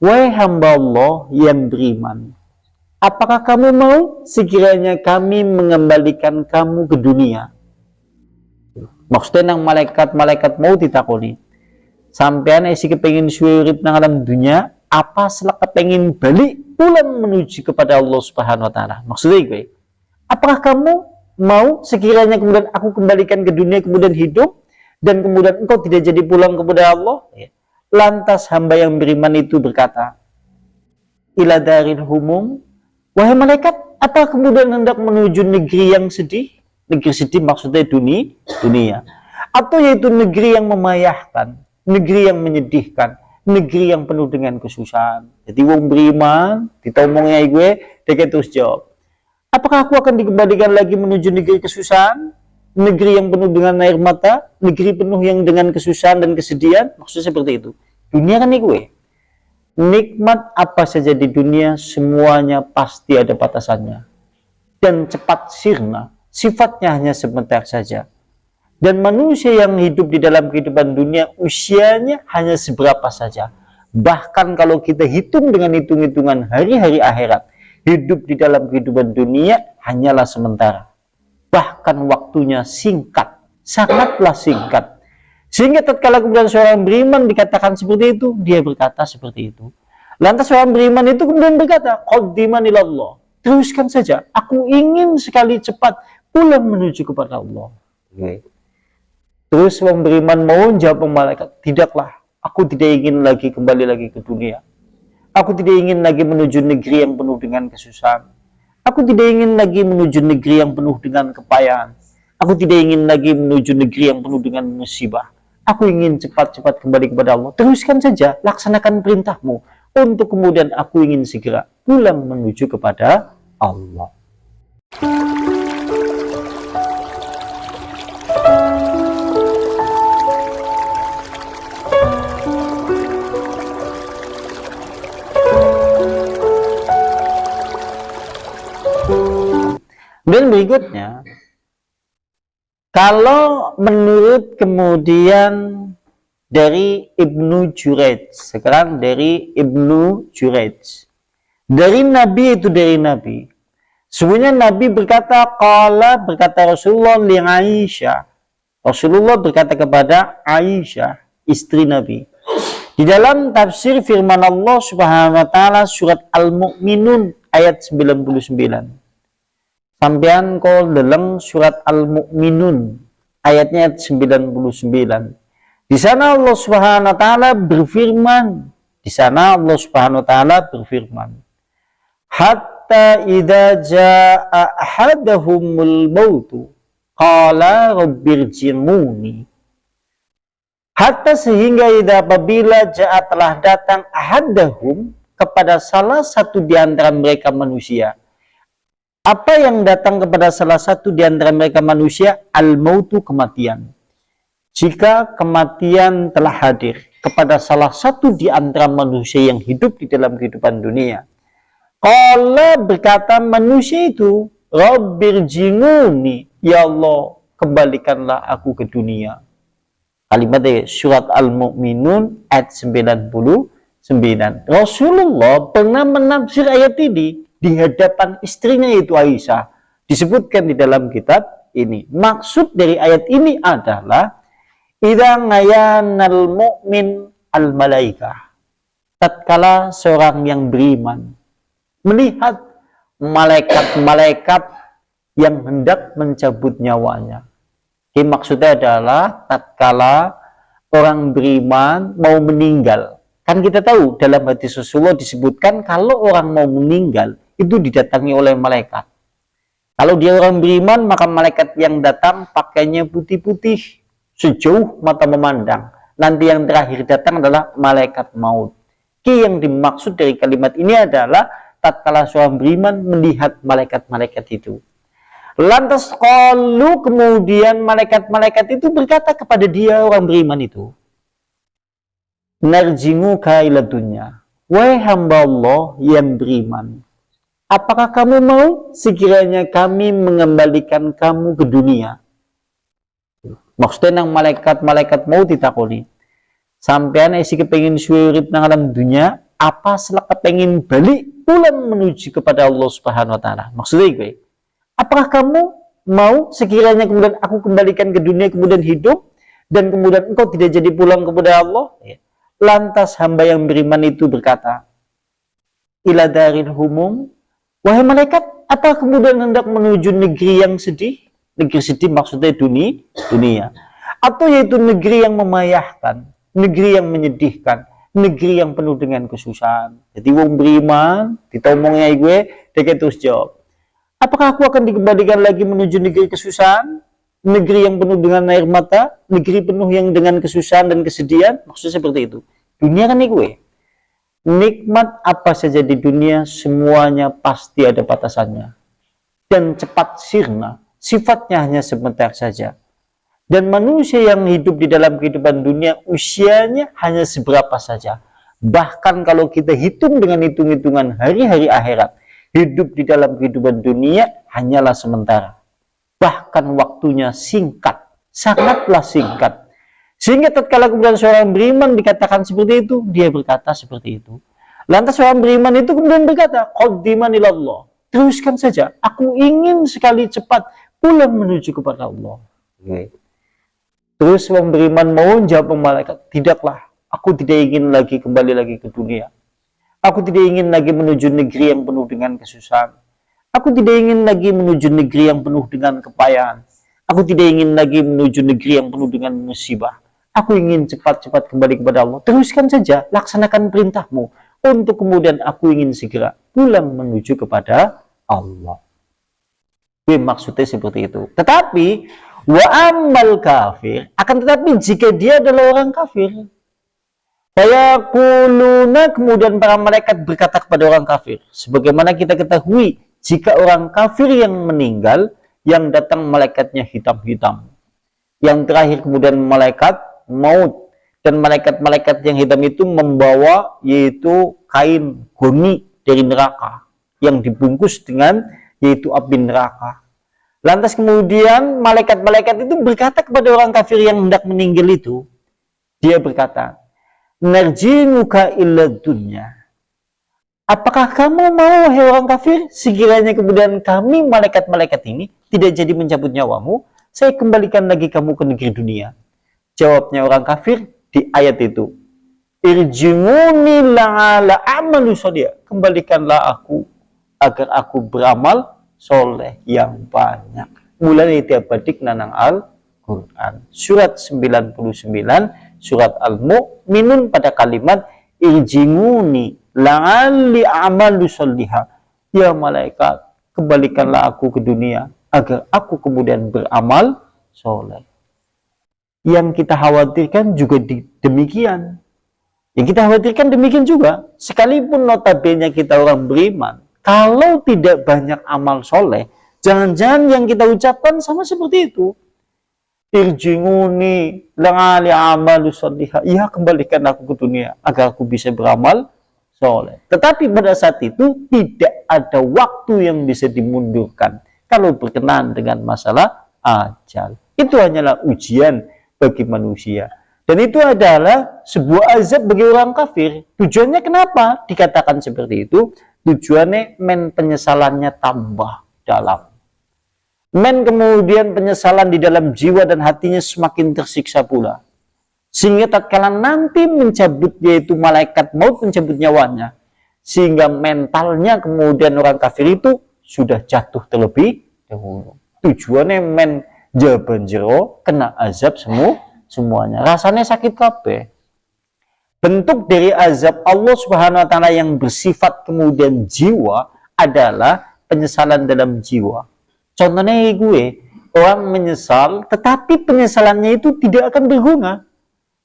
Wahai hamba Allah yang beriman, apakah kamu mau sekiranya kami mengembalikan kamu ke dunia? Maksudnya nang malaikat-malaikat mau ditakoni. Sampean isi kepengin suwe urip nang alam dunia, apa selaka pengen balik pulang menuju kepada Allah Subhanahu wa taala. Maksudnya gue, apakah kamu mau sekiranya kemudian aku kembalikan ke dunia kemudian hidup dan kemudian engkau tidak jadi pulang kepada Allah? Lantas hamba yang beriman itu berkata, ila daril humum, wahai malaikat, apa kemudian hendak menuju negeri yang sedih? Negeri sedih maksudnya dunia. Atau yaitu negeri yang memayahkan, negeri yang menyedihkan, negeri yang penuh dengan kesusahan. Jadi wong beriman, ditomongnya gue, dia terus jawab, apakah aku akan dikembalikan lagi menuju negeri kesusahan? Negeri yang penuh dengan air mata, negeri penuh yang dengan kesusahan dan kesedihan? Maksudnya seperti itu. Dunia kan nih gue. Nikmat apa saja di dunia, semuanya pasti ada batasannya. Dan cepat sirna, sifatnya hanya sebentar saja. Dan manusia yang hidup di dalam kehidupan dunia, usianya hanya seberapa saja. Bahkan kalau kita hitung dengan hitung-hitungan hari-hari akhirat, hidup di dalam kehidupan dunia hanyalah sementara. Bahkan waktunya singkat, sangatlah singkat. Sehingga tatkala kemudian seorang beriman dikatakan seperti itu, dia berkata seperti itu. Lantas seorang beriman itu kemudian berkata, qaddiman ilallah, teruskan saja, aku ingin sekali cepat pulang menuju kepada Allah. Terus seorang beriman mau jawab malaikat, tidaklah, aku tidak ingin lagi kembali lagi ke dunia. Aku tidak ingin lagi menuju negeri yang penuh dengan kesusahan. Aku tidak ingin lagi menuju negeri yang penuh dengan kepayahan. Aku tidak ingin lagi menuju negeri yang penuh dengan musibah. Aku ingin cepat-cepat kembali kepada Allah. Teruskan saja, laksanakan perintahmu. Untuk kemudian aku ingin segera pulang menuju kepada Allah. Dan berikutnya, kalau menurut kemudian dari Ibnu Jurayj, sekarang dari Ibnu Jurayj, dari Nabi itu dari Nabi. Sebenarnya Nabi berkata, berkata Rasulullah li Aisyah. Rasulullah berkata kepada Aisyah, istri Nabi. Di dalam tafsir firman Allah Subhanahu wa taala surat Al-Mu'minun ayat 99. Sampean kol dalam surat Al-Mu'minun ayatnya 99. Di sana Allah Subhanahu wa taala berfirman, hatta idza jaa ahadahumul mautu qala rabbirji'uni. Hatta sehingga apabila jaa telah datang ahadahum kepada salah satu di antara mereka manusia. Apa yang datang kepada salah satu di antara mereka manusia? Al-mautu, kematian. Jika kematian telah hadir kepada salah satu di antara manusia yang hidup di dalam kehidupan dunia. Qala, berkata manusia itu, Rabbirji'uni, ya Allah, kembalikanlah aku ke dunia. Kalimat surat Al-Mu'minun ayat 99. Rasulullah pernah menafsir ayat ini di hadapan istrinya yaitu Aisyah. Disebutkan di dalam kitab ini. Maksud dari ayat ini adalah idza ngayanal mu'min al malaikah. Tatkala seorang yang beriman melihat malaikat-malaikat yang hendak mencabut nyawanya. Jadi maksudnya adalah tatkala orang beriman mau meninggal. Kan kita tahu dalam hadis Rasulullah disebutkan kalau orang mau meninggal itu didatangi oleh malaikat. Kalau dia orang beriman, maka malaikat yang datang pakainya putih-putih sejauh mata memandang. Nanti yang terakhir datang adalah malaikat maut. Yang dimaksud dari kalimat ini adalah tatkala seorang beriman melihat malaikat-malaikat itu. Lantas qalu, kemudian malaikat-malaikat itu berkata kepada dia orang beriman itu, narji'uka ila dunya. Wahai hamba Allah yang beriman, apakah kamu mau sekiranya kami mengembalikan kamu ke dunia? Maksudnya nang malaikat-malaikat mau ditakoni. Sampean isi kepengin suwe urip nang alam dunia, apa selaka pengen balik pulang menuju kepada Allah Subhanahu wa taala. Maksudnya gue, apakah kamu mau sekiranya kemudian aku kembalikan ke dunia kemudian hidup dan kemudian engkau tidak jadi pulang kepada Allah? Lantas hamba yang beriman itu berkata, ila daril humum, wahai malaikat, apa kemudian hendak menuju negeri yang sedih? Negeri sedih maksudnya dunia. Atau yaitu negeri yang memayahkan, negeri yang menyedihkan, negeri yang penuh dengan kesusahan. Jadi wong beriman, ditomongnya gue, dia terus jawab, apakah aku akan dikembalikan lagi menuju negeri kesusahan? Negeri yang penuh dengan air mata, negeri penuh yang dengan kesusahan dan kesedihan? Maksudnya seperti itu. Dunia kan nih gue. Nikmat apa saja di dunia, semuanya pasti ada batasannya. Dan cepat sirna, sifatnya hanya sebentar saja. Dan manusia yang hidup di dalam kehidupan dunia, usianya hanya seberapa saja. Bahkan kalau kita hitung dengan hitung-hitungan hari-hari akhirat, hidup di dalam kehidupan dunia hanyalah sementara. Bahkan waktunya singkat, sangatlah singkat. Sehingga tatkala kemudian seorang beriman dikatakan seperti itu, dia berkata seperti itu. Lantas seorang beriman itu kemudian berkata, qaddiman ilallah. Teruskan saja, aku ingin sekali cepat pulang menuju kepada Allah. Terus orang beriman mau jawab malaikat, tidaklah, aku tidak ingin lagi kembali lagi ke dunia. Aku tidak ingin lagi menuju negeri yang penuh dengan kesusahan. Aku tidak ingin lagi menuju negeri yang penuh dengan kepayahan. Aku tidak ingin lagi menuju negeri yang penuh dengan musibah. Aku ingin cepat-cepat kembali kepada Allah. Teruskan saja, laksanakan perintahmu. Untuk kemudian aku ingin segera pulang menuju kepada Allah. Maksudnya seperti itu. Tetapi wa amal kafir, akan tetapi jika dia adalah orang kafir, fayaquluna, kemudian para malaikat berkata kepada orang kafir, sebagaimana kita ketahui, jika orang kafir yang meninggal, yang datang malaikatnya hitam-hitam, yang terakhir kemudian malaikat maut, dan malaikat-malaikat yang hitam itu membawa yaitu kain goni dari neraka yang dibungkus dengan yaitu api neraka. Lantas kemudian malaikat-malaikat itu berkata kepada orang kafir yang hendak meninggal itu, dia berkata, narjinuka illa dunya. Apakah kamu mau, hai orang kafir, sekiranya kemudian kami malaikat-malaikat ini tidak jadi mencabut nyawamu, saya kembalikan lagi kamu ke negeri dunia. Jawabnya orang kafir di ayat itu, irjimuni la'ala amalu sholih, kembalikanlah aku agar aku beramal soleh yang banyak. Mulai tiap badik nanang Al-Quran. Surat 99, surat Al-Mu'minun pada kalimat irjimuni la'ali amalu sholihah. Ya malaikat, kembalikanlah aku ke dunia agar aku kemudian beramal soleh. Yang kita khawatirkan juga demikian. Yang kita khawatirkan demikian juga. Sekalipun notabene kita orang beriman, kalau tidak banyak amal soleh, jangan-jangan yang kita ucapkan sama seperti itu. Irjinguni la'ali amalu sholihah. Ya, kembalikan aku ke dunia agar aku bisa beramal soleh. Tetapi pada saat itu tidak ada waktu yang bisa dimundurkan kalau berkenaan dengan masalah ajal. Itu hanyalah ujian bagi manusia. Dan itu adalah sebuah azab bagi orang kafir. Tujuannya kenapa dikatakan seperti itu? Tujuannya penyesalannya tambah dalam. Kemudian penyesalan di dalam jiwa dan hatinya semakin tersiksa pula. Sehingga tatkala nanti mencabut, yaitu malaikat maut mencabut nyawanya, sehingga mentalnya kemudian orang kafir itu sudah jatuh terlebih dahulu. Tujuannya jaban jero kena azab semuanya. Rasanya sakit kabeh. Bentuk dari azab Allah Subhanahu wa taala yang bersifat kemudian jiwa adalah penyesalan dalam jiwa. Contohnya gue, orang menyesal tetapi penyesalannya itu tidak akan berguna.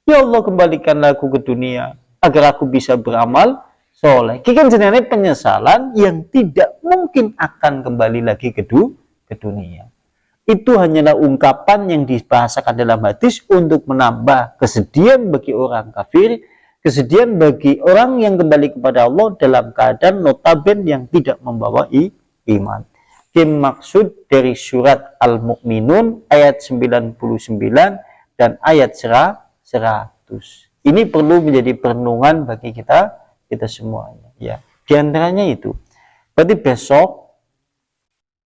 Ya Allah, kembalikanlah aku ke dunia agar aku bisa beramal soleh. Kikan jenenge penyesalan yang tidak mungkin akan kembali lagi ke dunia. Itu hanyalah ungkapan yang dibahasakan dalam hadis untuk menambah kesedihan bagi orang kafir, kesedihan bagi orang yang kembali kepada Allah dalam keadaan notaben yang tidak membawa iman. Maksud dari surat Al-Mu'minun ayat 99 dan ayat 100. Ini perlu menjadi perenungan bagi kita kita semuanya. Ya, di antaranya itu. Berarti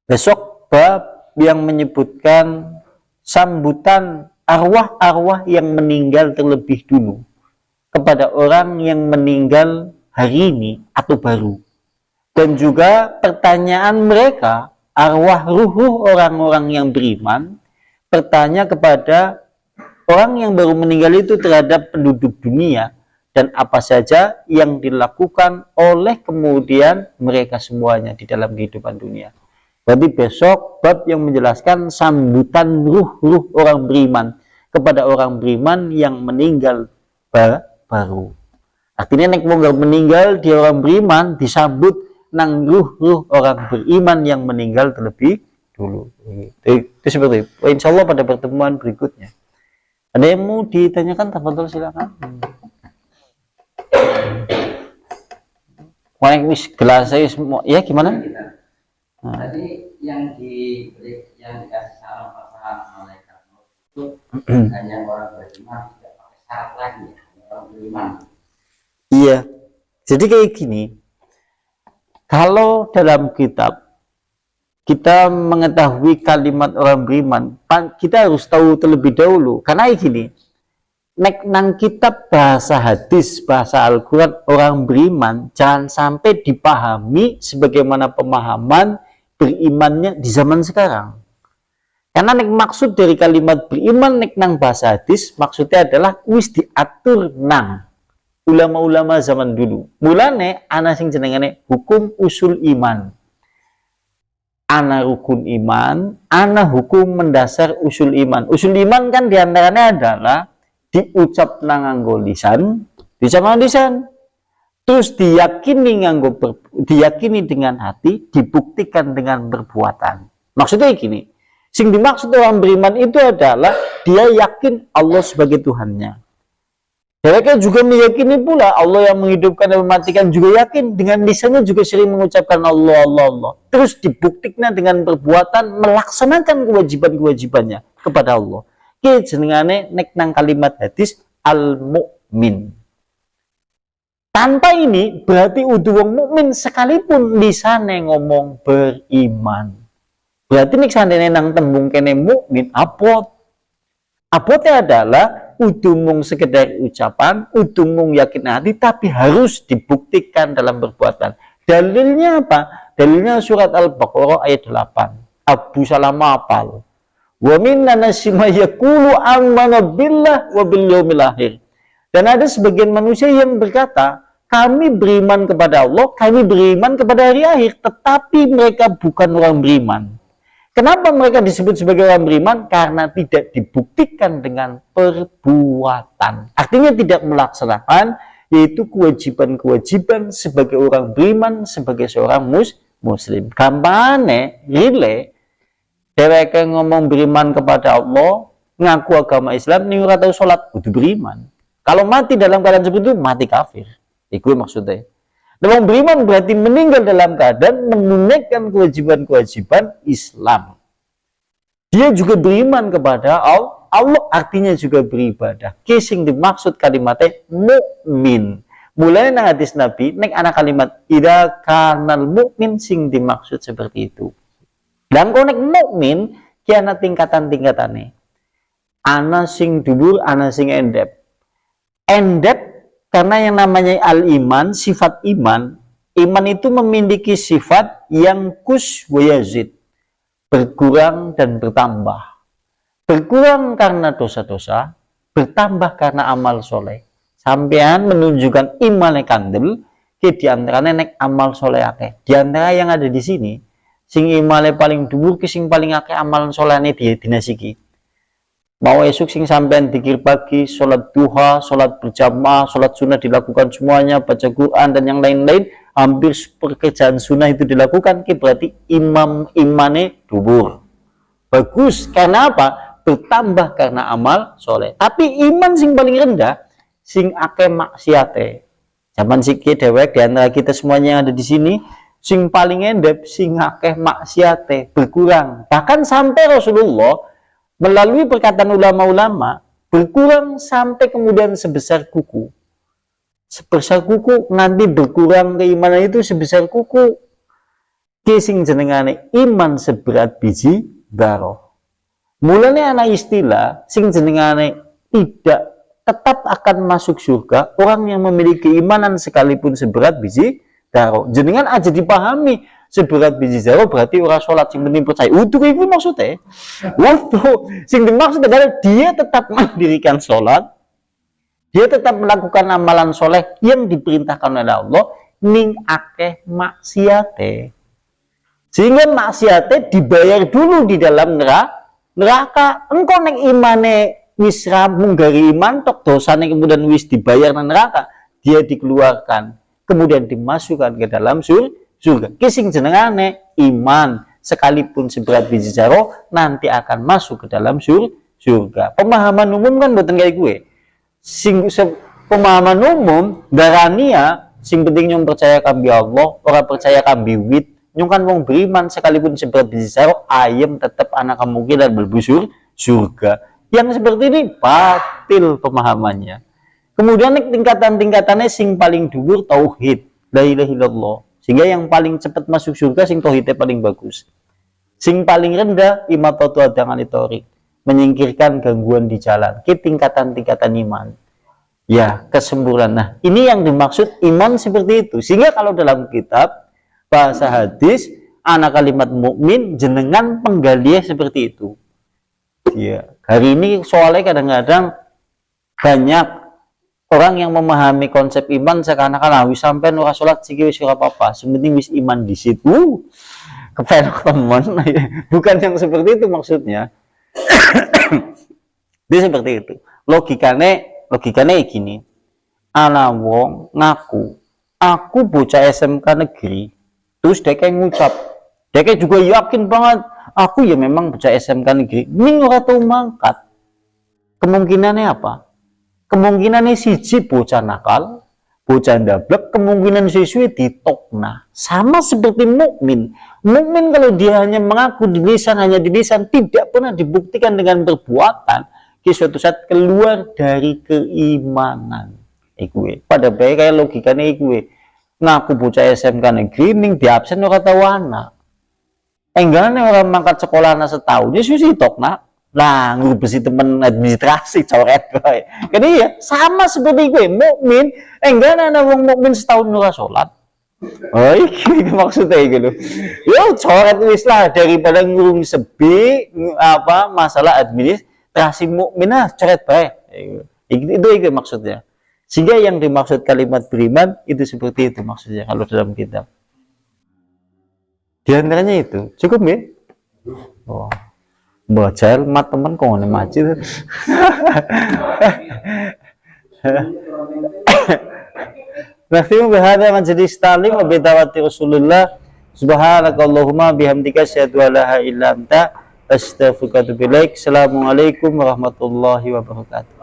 besok bab yang menyebutkan sambutan arwah-arwah yang meninggal terlebih dulu kepada orang yang meninggal hari ini atau baru. Dan juga pertanyaan mereka, arwah ruh orang-orang yang beriman, bertanya kepada orang yang baru meninggal itu terhadap penduduk dunia, dan apa saja yang dilakukan oleh kemudian mereka semuanya di dalam kehidupan dunia. Berarti besok bab yang menjelaskan sambutan ruh-ruh orang beriman kepada orang beriman yang meninggal baru. Artinya nek wong meninggal dia orang beriman disambut nang ruh orang beriman yang meninggal terlebih dulu. Itu seperti itu. Insya Allah pada pertemuan berikutnya. Ada yang mau ditanyakan? Tafadhol silakan. Wis gelas saya semua. Ya gimana? Tadi yang dikasih salam pasangan malaikat itu hanya orang beriman, tidak pakai syarat lagi ya, orang beriman. Iya. Jadi kayak gini. Kalau dalam kitab kita mengetahui kalimat orang beriman, kita harus tahu terlebih dahulu. Karena gini, nek nang kitab bahasa hadis, bahasa Al-Quran orang beriman jangan sampai dipahami sebagaimana pemahaman berimannya di zaman sekarang. Karena nek maksud dari kalimat beriman nek nang bahasa hadis maksudnya adalah wis diatur nang ulama-ulama zaman dulu. Mulane ana sing jenengane hukum usul iman. Ana rukun iman, ana hukum mendasar usul iman. Usul iman kan diantaranya adalah diucap nganggo lisan, terus diyakini diyakini dengan hati, dibuktikan dengan perbuatan. Maksudnya gini, sing dimaksud orang beriman itu adalah dia yakin Allah sebagai Tuhannya. Mereka juga meyakini pula Allah yang menghidupkan dan mematikan, juga yakin dengan lisannya juga sering mengucapkan Allah, Allah, Allah. Terus dibuktikan dengan perbuatan melaksanakan kewajiban-kewajibannya kepada Allah. Ki jenengane nek nang kalimat hadis al-mukmin. Tanpa ini berarti udu wong mukmin sekalipun lisane ngomong beriman. Berarti nek sandene nang tembung kene mukmin abot. Abotnya adalah udu mung sekedar ucapan, udu mung yakin hati, tapi harus dibuktikan dalam perbuatan. Dalilnya apa? Dalilnya surat Al-Baqarah ayat 8. Abu Salamah apal. Wa minna nasi ma yaqulu amana billah wa bil yaumil akhir. Dan ada sebagian manusia yang berkata, kami beriman kepada Allah, kami beriman kepada hari akhir, tetapi mereka bukan orang beriman. Kenapa mereka disebut sebagai orang beriman? Karena tidak dibuktikan dengan perbuatan. Artinya tidak melaksanakan, yaitu kewajiban-kewajiban sebagai orang beriman, sebagai seorang muslim. Gampangane, rile, dheweke ngomong beriman kepada Allah, ngaku agama Islam, ning ora tau salat, kudu beriman. Kalau mati dalam keadaan seperti itu, mati kafir. Itu maksudnya. Orang beriman berarti meninggal dalam keadaan menunaikan kewajiban-kewajiban Islam. Dia juga beriman kepada Allah. Allah artinya juga beribadah. Kising dimaksud kalimatnya mukmin. Mulai nang hadis Nabi, nek ana kalimat idza kanal mukmin sing dimaksud seperti itu. Dan konek mukmin ki ana tingkatan-tingkatane. Ana sing dhuwur, ana sing endep. Endep karena yang namanya al-iman, sifat iman itu memiliki sifat yang kus wa yazid, berkurang dan bertambah. Berkurang karena dosa-dosa, bertambah karena amal soleh. Sampean menunjukkan iman kandel, di antaranya nek amal soleh akeh. Di antara yang ada di sini, sing imane paling dhuwur ki sing paling akeh amal solehane dia dinasiki. Mau esok sing sampean dikir pagi, sholat duha, sholat berjamaah, sholat sunnah dilakukan semuanya, baca Quran dan yang lain-lain, hampir pekerjaan sunnah itu dilakukan, berarti imane dhuwur. Bagus, karena apa? Bertambah karena amal soleh. Tapi iman sing paling rendah, sing akeh maksiate. Zaman sikit dewek di antara kita semuanya yang ada di sini, sing paling endep, sing akeh maksiate, berkurang. Bahkan sampai Rasulullah melalui perkataan ulama-ulama berkurang sampai kemudian sebesar kuku. sebesar kuku, nanti berkurang keimanan itu sebesar kuku. Sing jenengane iman seberat biji baro. Mulanya anak istilah sing jenengane tidak tetap akan masuk surga orang yang memiliki keimanan sekalipun seberat biji baro. Jenengan aja dipahami seberat biji baro berarti orang sholat sing penting percaya. Untuk itu maksudnya. Waktu sing dimaksud adalah dia tetap mendirikan sholat, dia tetap melakukan amalan soleh yang diperintahkan oleh Allah, ning akeh maksiate. Sehingga maksiate dibayar dulu di dalam neraka. Engkau nek imane wis munggari iman tok dosane kemudian wis dibayar nang neraka, dia dikeluarkan kemudian dimasukkan ke dalam surga. Kising jenengane iman sekalipun seberat biji jaro nanti akan masuk ke dalam surga. Pemahaman umum kan mboten kayak gue. Pemahaman umum darania sing penting nyong percaya kambi Allah, ora percaya kambi wit. Nyong kan wong beriman sekalipun seberat biji jaro ayam tetap anak kemungkinan berbusur surga. Yang seperti ini batil pemahamannya. Kemudian tingkatan-tingkatannya sing paling dhuwur tauhid, la ilaha illallah. Sehingga yang paling cepat masuk surga sing tauhidnya paling bagus. Sing paling rendah imatatu adangan itorik, menyingkirkan gangguan di jalan. Ke tingkatan-tingkatan iman. Ya, kesempurnaan. Nah, ini yang dimaksud iman seperti itu. Sehingga kalau dalam kitab bahasa hadis, anak kalimat mukmin jenengan penggalian seperti itu. Ya, hari ini soalnya kadang-kadang banyak orang yang memahami konsep iman seakan-akan wis sampai ora salat siki wis ora apa-apa, sementing wis iman di situ. Kepenok temen. Bukan yang seperti itu maksudnya. Dia seperti itu. Logikanya gini. Ana wong ngaku, aku bocah SMK negeri. Terus dia kayak ngucap, dia kayak juga yakin banget, aku ya memang bocah SMK negeri. Ning ora tau mangkat. Kemungkinannya apa? Kemungkinannya siji bocah nakal, bocah ndablek, kemungkinan siswi ditokna. Sama seperti mukmin. Mukmin kalau dia hanya mengaku di lisan, hanya di lisan, tidak pernah dibuktikan dengan perbuatan, ki suatu saat keluar dari keimanan. Gue pada baik kayak logikanya gue ngaku bocah SMK negeri ning di absen ora tau anak. Enggane orang mangkat sekolah na setahun ya susi tokna. Lah ngurusi temen administrasi coret bae. Jadi ya sama seperti gue mukmin, enggane ana wong mukmin setahun ora salat. Oh iki maksudnya gitu. Yo coret wis lah daripada ngurung sebi apa masalah administrasi mukmin coret bae. Itu maksudnya. Sehingga yang dimaksud kalimat beriman itu seperti itu maksudnya kalau dalam kitab. Di antaranya itu cukup ya. Oh, baca mat teman kok ngene macet. Nafiu bihadza majlis ta'lim wa bidawati Rasulullah subhanakallahumma bihamdika asyhadu an la ilaha illa anta astaghfiruka wa atubu ilaik. Assalamualaikum warahmatullahi wabarakatuh.